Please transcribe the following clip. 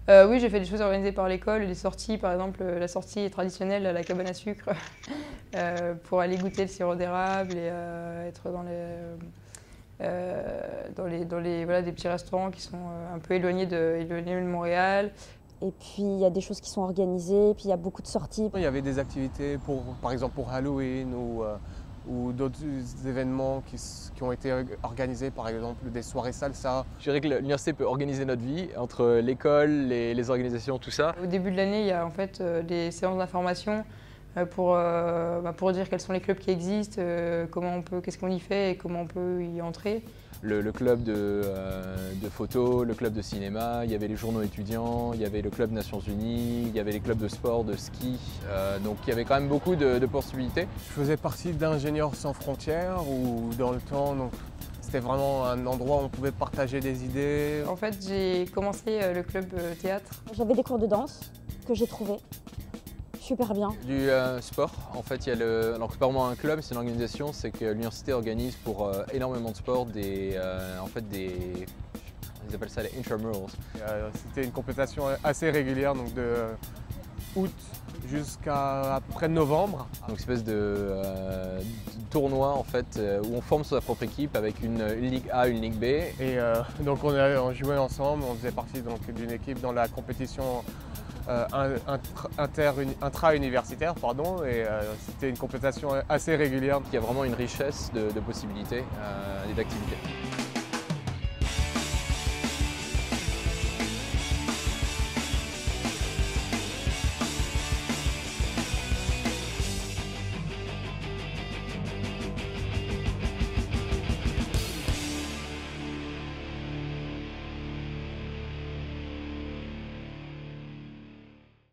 Oui, j'ai fait des choses organisées par l'école, des sorties, par exemple la sortie traditionnelle à la cabane à sucre pour aller goûter le sirop d'érable et être voilà, des petits restaurants qui sont un peu éloignés de Montréal. Et puis il y a des choses qui sont organisées, puis il y a beaucoup de sorties. Il y avait des activités par exemple pour Halloween ou d'autres événements qui ont été organisés, par exemple des soirées salsa. Je dirais que l'université peut organiser notre vie entre l'école, les organisations, tout ça. Au début de l'année, il y a en fait des séances d'information pour dire quels sont les clubs qui existent, qu'est-ce qu'on y fait et comment on peut y entrer. Le club de photo, le club de cinéma, il y avait les journaux étudiants, il y avait le club Nations Unies, il y avait les clubs de sport, de ski, donc il y avait quand même beaucoup de possibilités. Je faisais partie d'Ingénieurs sans frontières où dans le temps, c'était vraiment un endroit où on pouvait partager des idées. En fait, j'ai commencé le club théâtre. J'avais des cours de danse que j'ai trouvés super bien. Du sport, en fait, il y a alors c'est pas vraiment un club, c'est une organisation, c'est que l'université organise pour énormément de sports ils appellent ça les intramurals. C'était une compétition assez régulière, donc de août jusqu'à à peu près novembre. Donc une espèce de tournoi en fait où on forme sa propre équipe avec une Ligue A, une Ligue B. Et donc on jouait ensemble, on faisait partie d'une équipe dans la compétition intra-universitaire, et c'était une compétition assez régulière. Il y a vraiment une richesse de possibilités et d'activités.